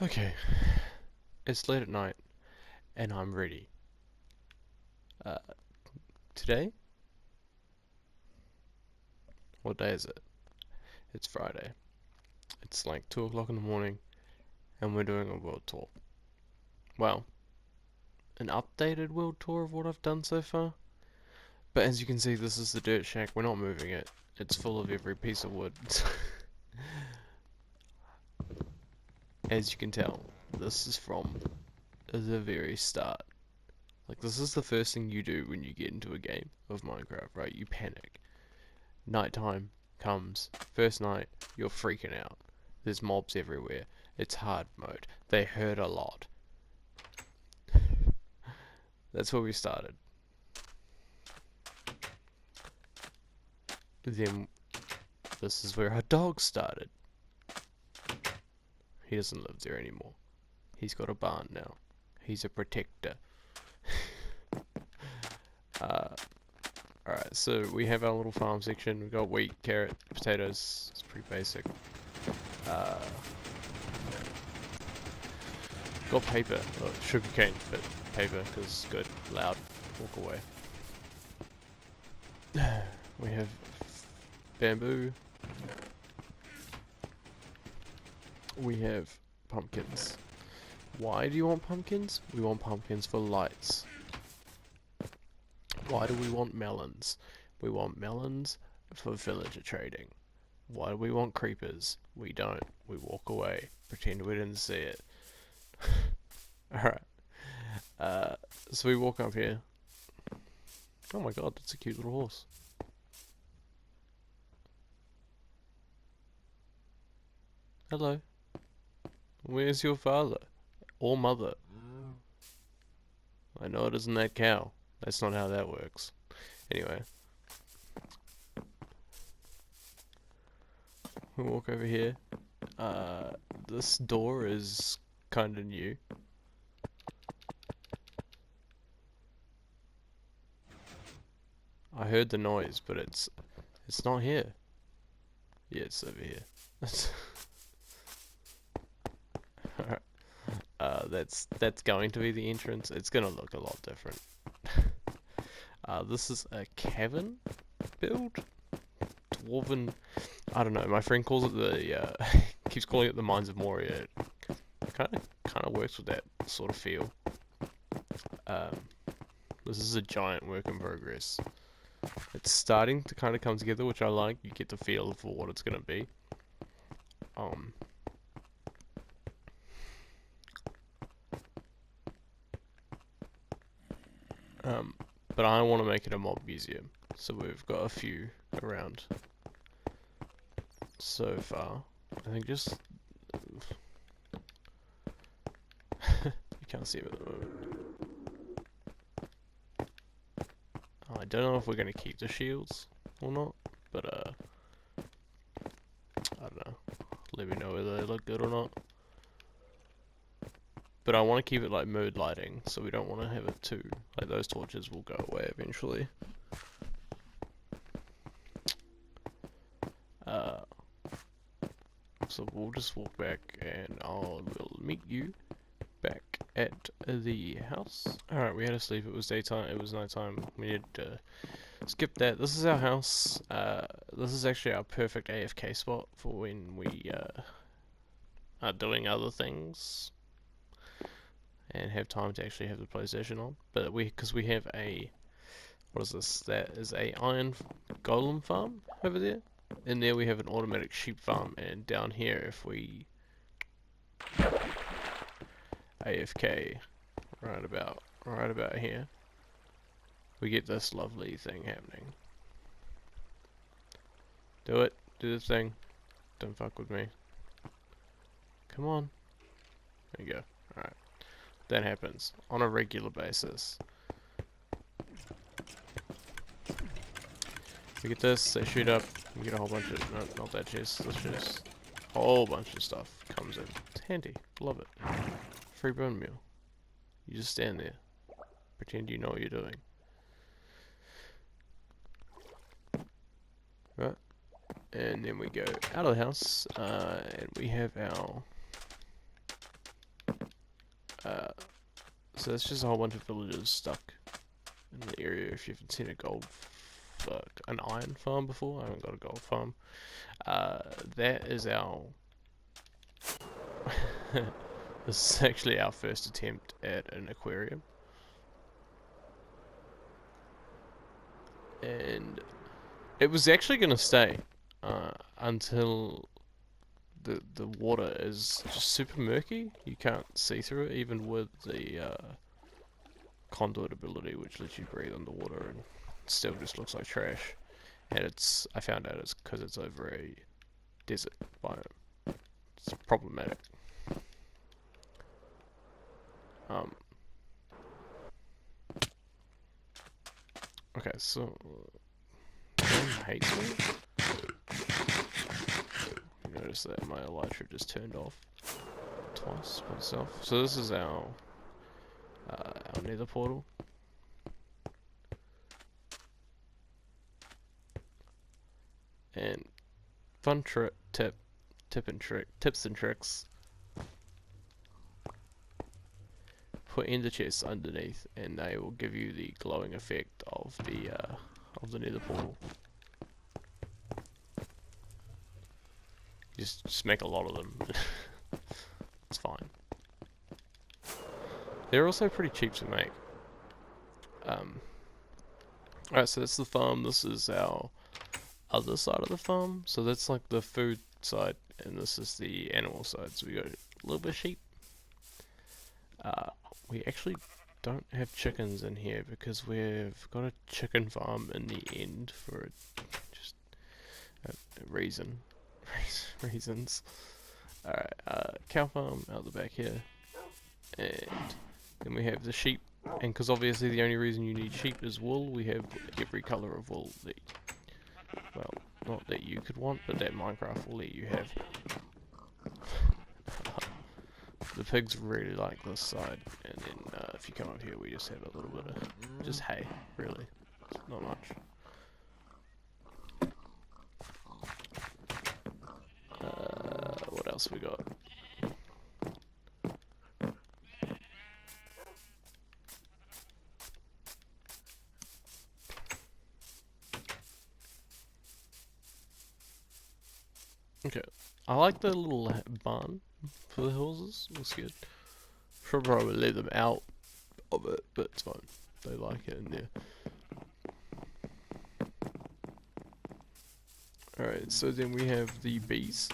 Okay, it's late at night and I'm ready. Uh, Today? What day is it? It's Friday. It's like 2 o'clock in the morning and we're doing a world tour. Well, an updated world tour of what I've done so far. But as you can see, this is the dirt shack. We're not moving it. It's full of every piece of wood. As you can tell, this is from the very start. Like, this is the first thing you do when you get into a game of Minecraft, right? You panic. Nighttime comes. First night, you're freaking out. There's mobs everywhere. It's hard mode. They hurt a lot. That's where we started. Then this is where our dog started. He doesn't live there anymore. He's got a barn now. He's a protector. Alright, so we have our little farm section. We've got wheat, carrot, potatoes. It's pretty basic. Uh, got paper. Oh, sugar cane, but paper because good. Loud. Walk away. We have bamboo. We have pumpkins. Why do you want pumpkins? We want pumpkins for lights. Why do we want melons? We want melons for villager trading. Why do we want creepers? We don't. We walk away. Pretend we didn't see it. Alright. So we walk up here. Oh my god, that's a cute little horse. Hello. Where's your father? Or mother? I know it isn't that cow. That's not how that works. Anyway. We walk over here. This door is kinda new. I heard the noise, but it's not here. Yeah, it's over here. That's going to be the entrance. It's gonna look a lot different. This is a cavern build. Dwarven. I don't know. My friend calls it the keeps calling it the Mines of Moria. Kind of works with that sort of feel. This is a giant work in progress. It's starting to kind of come together, which I like. You get the feel for what it's gonna be. But I want to make it a mob museum, so we've got a few around so far. I think just you can't see it at the moment. I don't know if we're gonna keep the shields or not, but I don't know. Let me know whether they look good or not. But I want to keep it like mood lighting, so we don't want to have it too. Like those torches will go away eventually. So we'll just walk back, and we'll meet you back at the house. Alright, we had to sleep. It was daytime. It was nighttime. We need to skip that. This is our house. This is actually our perfect AFK spot for when we are doing other things and have time to actually have the PlayStation on. But because we have a, what is this? That is a iron golem farm over there. And there we have an automatic sheep farm, and down here if we AFK right about here, we get this lovely thing happening. Do it. Do the thing. Don't fuck with me. Come on. There you go. Alright. That happens on a regular basis. We get this, they shoot up, we get a whole bunch of, no, not that chest, this chest. A whole bunch of stuff comes in. It's handy. Love it. Free bone meal. You just stand there. Pretend you know what you're doing. Right? And then we go out of the house, and we have our Uh, so that's just a whole bunch of villagers stuck in the area. If you haven't seen a an iron farm before, I haven't got a gold farm. That is our. This is actually our first attempt at an aquarium, and it was actually going to stay until the water is just super murky. You can't see through it, even with the conduit ability, which lets you breathe underwater, and it still just looks like trash. And I found out it's because it's over a desert biome. It's problematic. Okay, so John hates me. You notice that my elytra just turned off twice by itself. So this is our nether portal. And fun tips and tricks. Put ender chests underneath, and they will give you the glowing effect of the nether portal. Just make a lot of them. It's fine. They're also pretty cheap to make. Alright, so that's the farm. This is our other side of the farm. So that's like the food side, and this is the animal side. So we got a little bit of sheep. We actually don't have chickens in here because we've got a chicken farm in the end for just a reason. Reasons. Alright, cow farm out the back here. And then we have the sheep. And because obviously the only reason you need sheep is wool, we have every colour of wool that, well, not that you could want, but that Minecraft will let you have. The pigs really like this side, and then if you come up here we just have a little bit of just hay, really. Not much. What else we got? Okay, I like the little barn for the horses. Looks good. Should probably let them out of it, but it's fine. They like it in there. Alright, so then we have the bees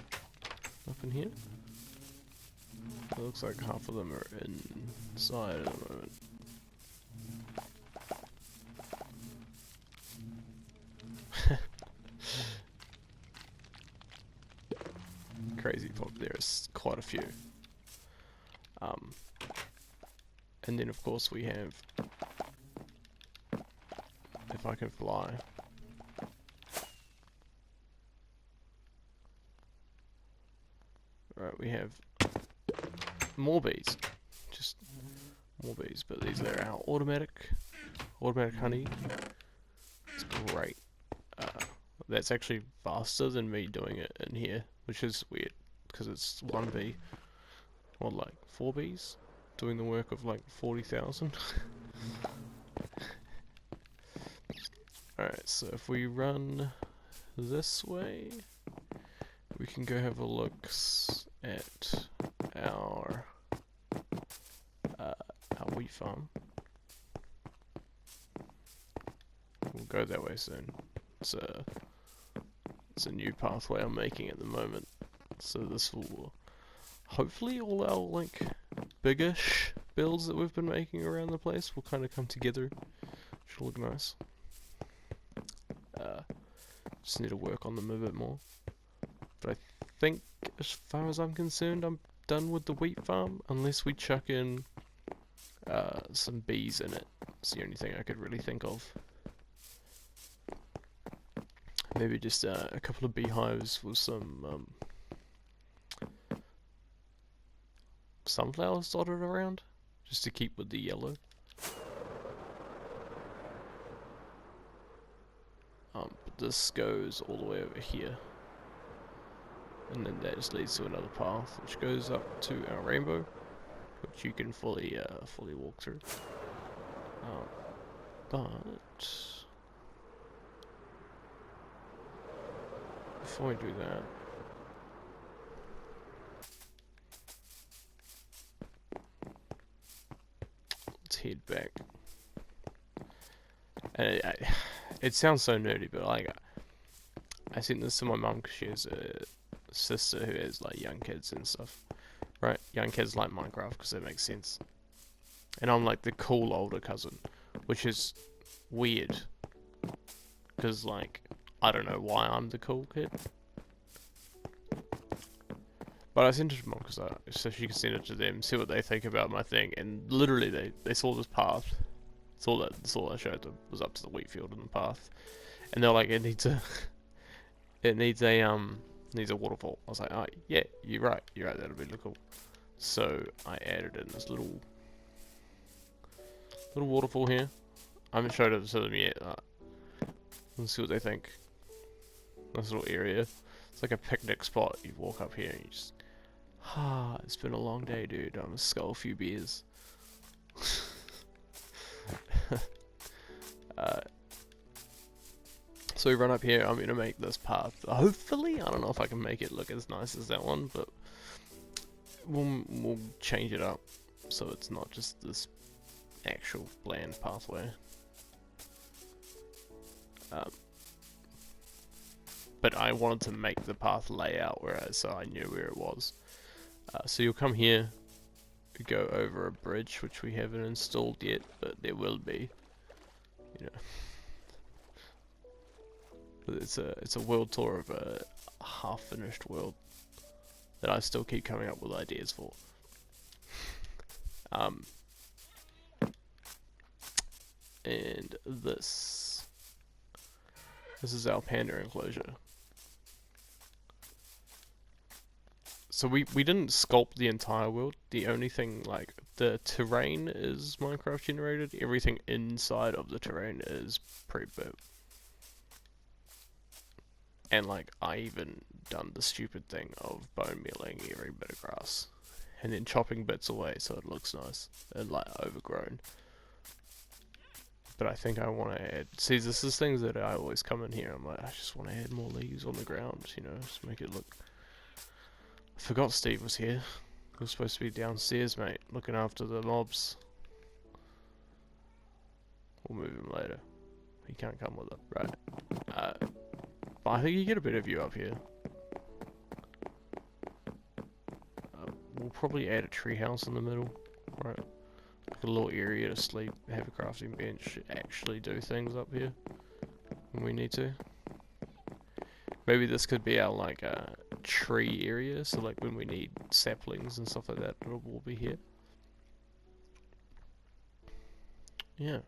up in here. It looks like half of them are inside at the moment. Crazy pop, there's quite a few. And then of course we have, if I can fly, right, we have more bees, just more bees, but these are our automatic honey. It's great. That's actually faster than me doing it in here, which is weird, because it's one bee, or like 4 bees, doing the work of like 40,000. Alright, so if we run this way, we can go have a look at our wheat farm. We'll go that way soon. It's a new pathway I'm making at the moment, so this will hopefully all our like biggish builds that we've been making around the place will kind of come together. Should look nice. Just need to work on them a bit more. But I think, as far as I'm concerned, I'm done with the wheat farm, unless we chuck in some bees in it. It's the only thing I could really think of. Maybe just a couple of beehives with some sunflowers dotted around, just to keep with the yellow. But this goes all the way over here, and then that just leads to another path which goes up to our rainbow, which you can fully walk through. But before we do that, let's head back. And it sounds so nerdy, but like I sent this to my mum because she has a sister who has like young kids and stuff, right? Young kids like Minecraft because that makes sense. And I'm like the cool older cousin, which is weird because like I don't know why I'm the cool kid. But I sent it to mom so she can send it to them, see what they think about my thing, and literally they saw this path. That's all I showed them was up to the wheat field and the path, and they're like, it needs a waterfall. I was like, oh yeah, you're right, that'll be really cool. So I added in this little waterfall here. I haven't showed it to them yet. Let's see what they think. This little area, it's like a picnic spot. You walk up here and you just, it's been a long day, dude. I'm gonna scull a few beers. So we run up here. I'm gonna make this path. Hopefully, I don't know if I can make it look as nice as that one, but we'll change it up so it's not just this actual bland pathway. But I wanted to make the path layout so I knew where it was. So you'll come here, go over a bridge which we haven't installed yet, but there will be. You know, it's a world tour of a half-finished world that I still keep coming up with ideas for. And this is our panda enclosure. So we didn't sculpt the entire world. The only thing, like, the terrain is Minecraft generated. Everything inside of the terrain is pre-built. And like, I even done the stupid thing of bone mealing every bit of grass. And then chopping bits away so it looks nice and like overgrown. But I think I want to add, see, this is things that I always come in here, I'm like, I just want to add more leaves on the ground, you know, just make it look. I forgot Steve was here. He was supposed to be downstairs, mate, looking after the mobs. We'll move him later. He can't come with it, right? But I think you get a better view up here. We'll probably add a treehouse in the middle, right? Like a little area to sleep, have a crafting bench, actually do things up here when we need to. Maybe this could be our like tree area, so like when we need saplings and stuff like that, it will be here. Yeah.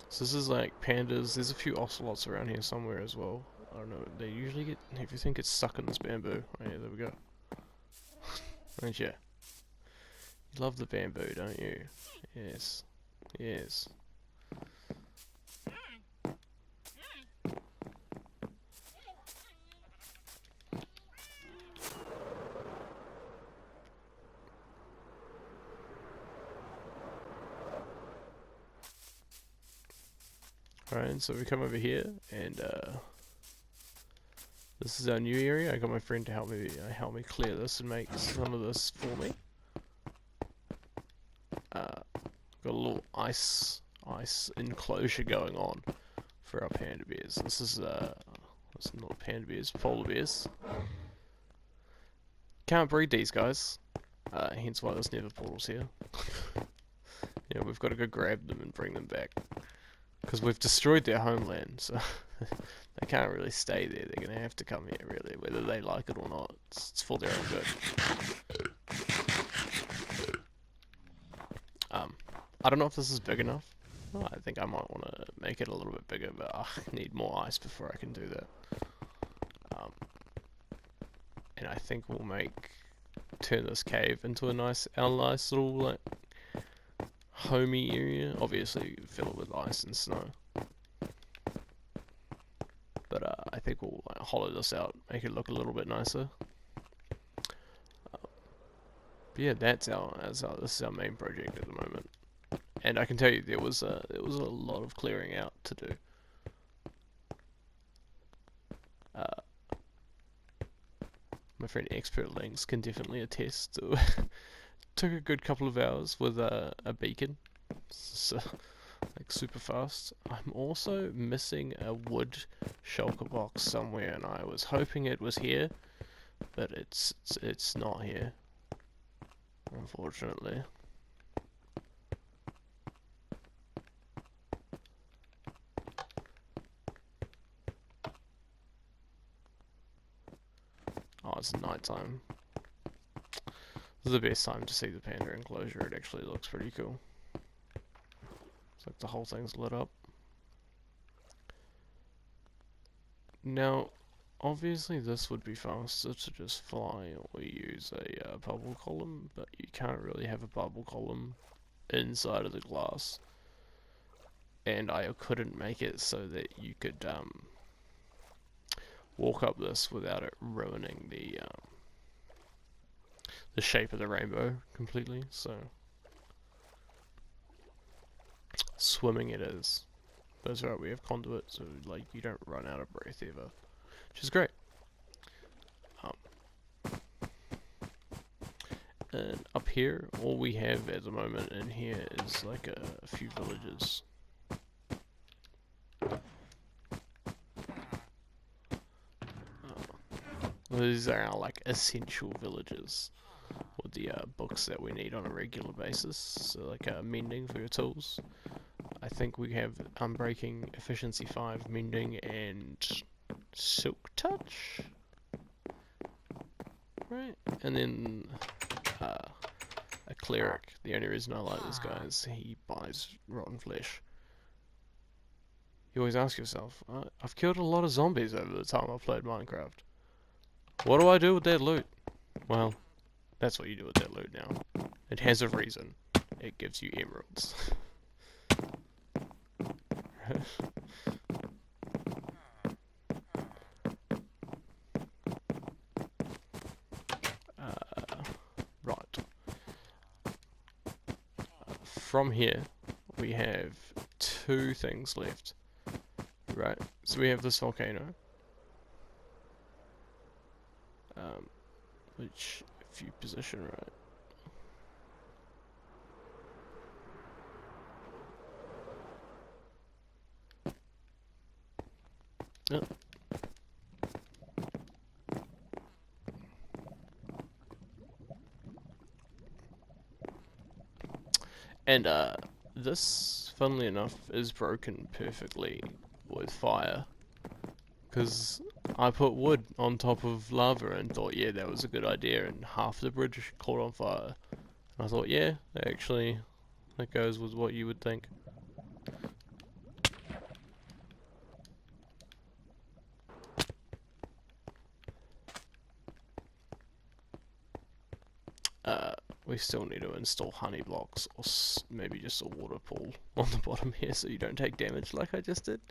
So this is like pandas. There's a few ocelots around here somewhere as well. I don't know. They usually get everything gets stuck in this bamboo. Oh, yeah, there we go. Don't you? You love the bamboo, don't you? Yes. Yes. Alright, so we come over here, and this is our new area. I got my friend to help me clear this and make some of this for me. Got a little ice enclosure going on for our panda bears. This is not panda bears, polar bears. Can't breed these guys, hence why there's never portals here. Yeah, we've got to go grab them and bring them back. Because we've destroyed their homeland, so they can't really stay there. They're going to have to come here, really, whether they like it or not. It's for their own good. I don't know if this is big enough. Oh, I think I might want to make it a little bit bigger, but I need more ice before I can do that. And I think we'll turn this cave into a nice little, like, homey area. Obviously fill it with ice and snow, but I think we'll like, hollow this out, make it look a little bit nicer. But yeah, this is our main project at the moment. And I can tell you there was a lot of clearing out to do. My friend Expert Links can definitely attest to took a good couple of hours with a beacon, so like super fast. I'm also missing a wood shulker box somewhere, and I was hoping it was here, but it's not here, unfortunately. Oh, it's nighttime. This is the best time to see the panda enclosure. It actually looks pretty cool. It's like the whole thing's lit up. Now, obviously this would be faster to just fly or use a bubble column, but you can't really have a bubble column inside of the glass. And I couldn't make it so that you could walk up this without it ruining the shape of the rainbow completely, so swimming it is. That's right, we have conduit, so like you don't run out of breath ever, which is great. And up here, all we have at the moment in here is like a few villages. These are our like essential villages with the books that we need on a regular basis. So like mending for your tools. I think we have Unbreaking, Efficiency 5, Mending, and Silk Touch. Right? And then a Cleric. The only reason I like this guy is he buys rotten flesh. You always ask yourself, I've killed a lot of zombies over the time I've played Minecraft. What do I do with that loot? Well, that's what you do with that loot now. It has a reason. It gives you emeralds. Right. From here, we have two things left. Right, so we have this volcano. Which, if you position right. Yep. And this, funnily enough, is broken perfectly with fire. Because I put wood on top of lava and thought, yeah, that was a good idea, and half the bridge caught on fire. And I thought, yeah, actually, that goes with what you would think. We still need to install honey blocks, or maybe just a water pool on the bottom here so you don't take damage like I just did.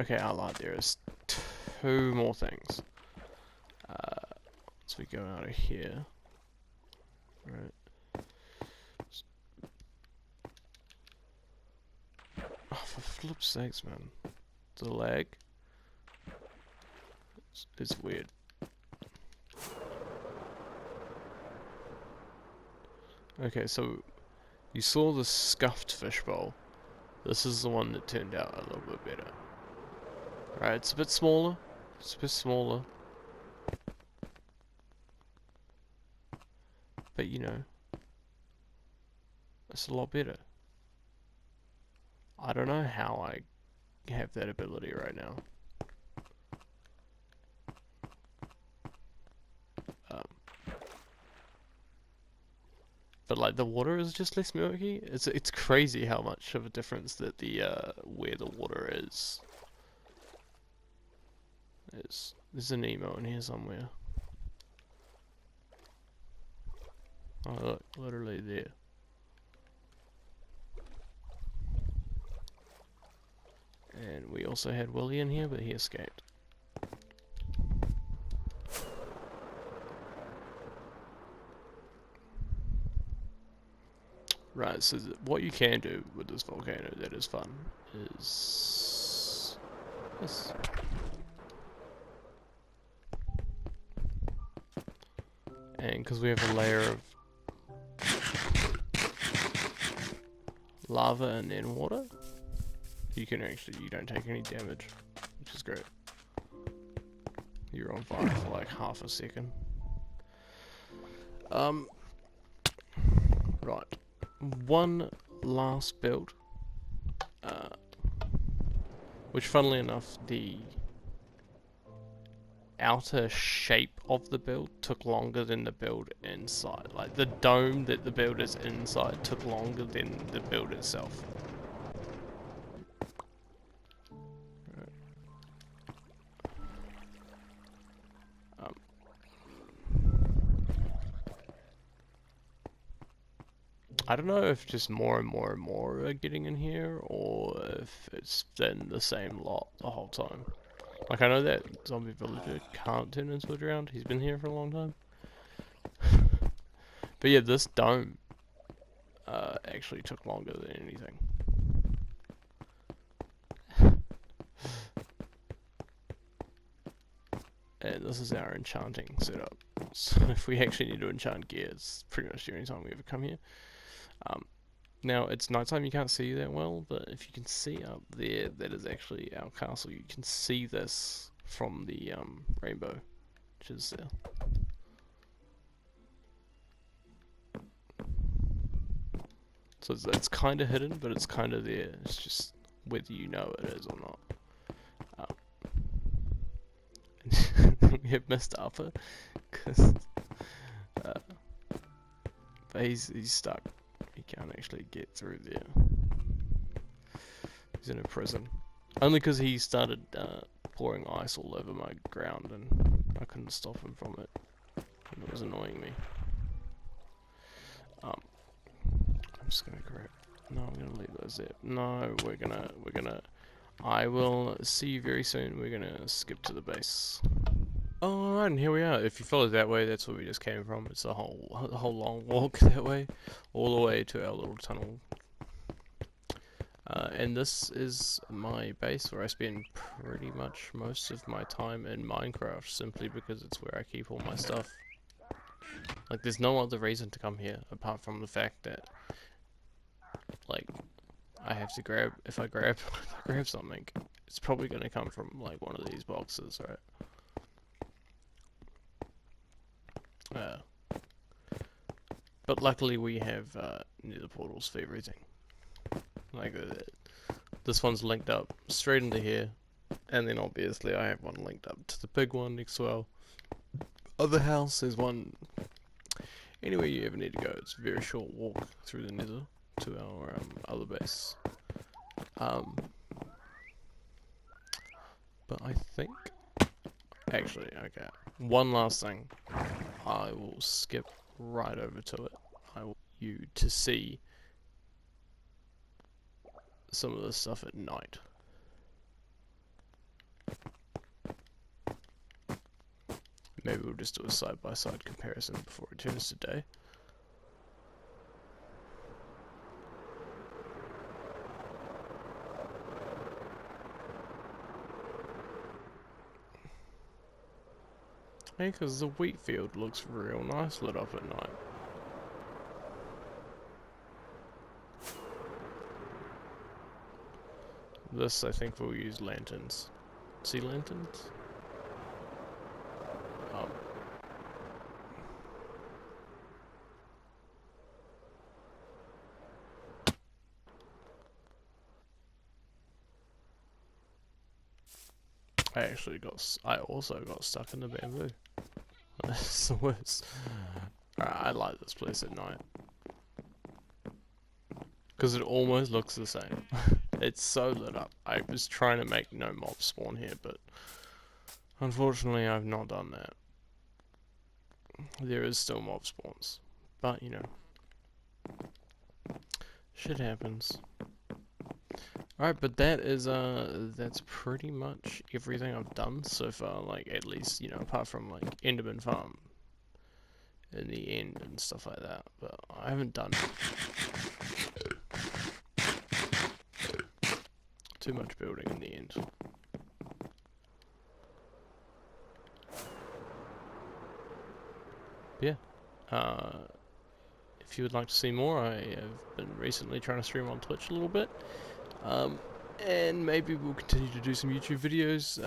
Okay, I lied, there is two more things. So we go out of here. Right. Oh, for flip's sakes, man. The lag is weird. Okay, so you saw the scuffed fishbowl. This is the one that turned out a little bit better. Right, it's a bit smaller. It's a bit smaller. But you know, it's a lot better. I don't know how I have that ability right now. But like the water is just less milky. It's crazy how much of a difference that the where the water is. There's an emo in here somewhere. Oh look, literally there. And we also had Willie in here, but he escaped. Right, so what you can do with this volcano that is fun is this. And because we have a layer of lava and then water, you don't take any damage, which is great. You're on fire for like half a second. Right. One last build, which funnily enough, the outer shape of the build took longer than the build inside. Like the dome that the build is inside took longer than the build itself. I don't know if just more and more and more are getting in here, or if it's been the same lot the whole time. Like, I know that zombie villager can't turn into a drowned. He's been here for a long time. But yeah, this dome actually took longer than anything. And this is our enchanting setup. So if we actually need to enchant gear, it's pretty much the only time we ever come here. Now, it's nighttime, you can't see that well, but if you can see up there, that is actually our castle. You can see this from the rainbow, which is there. So it's kind of hidden, but it's kind of there. It's just whether you know it is or not. We have Mr. Upper, because but he's stuck. He can't actually get through there. He's in a prison. Only because he started pouring ice all over my ground, and I couldn't stop him from it. And it was annoying me. I'm just gonna grab. No, I'm gonna leave those there. No, we're gonna. I will see you very soon. We're gonna skip to the base. Alright, and here we are. If you follow that way, that's where we just came from. It's a whole long walk that way, all the way to our little tunnel. And this is my base where I spend pretty much most of my time in Minecraft, simply because it's where I keep all my stuff. Like, there's no other reason to come here, apart from the fact that, like, I have to grab, if I grab something, it's probably gonna come from, like, one of these boxes, right? But luckily we have nether portals for everything. Like this one's linked up straight into here, and then obviously I have one linked up to the big one next to our other house. There's one anywhere you ever need to go. It's a very short walk through the nether to our other base. But I think actually, okay, one last thing. I will skip right over to it. I want you to see some of the stuff at night. Maybe we'll just do a side-by-side comparison before it turns to day. Hey, because the wheat field looks real nice lit up at night. This, I think we'll use lanterns. Sea lanterns? I also got stuck in the bamboo. That's the worst. I like this place at night. Because it almost looks the same. It's so lit up. I was trying to make no mobs spawn here, but unfortunately I've not done that. There is still mob spawns. But, you know, shit happens. Alright, but that is, that's pretty much everything I've done so far, like, at least, you know, apart from, like, Enderman Farm in the end and stuff like that, but I haven't done too much building in the end. But yeah, if you would like to see more, I have been recently trying to stream on Twitch a little bit, and maybe we'll continue to do some YouTube videos,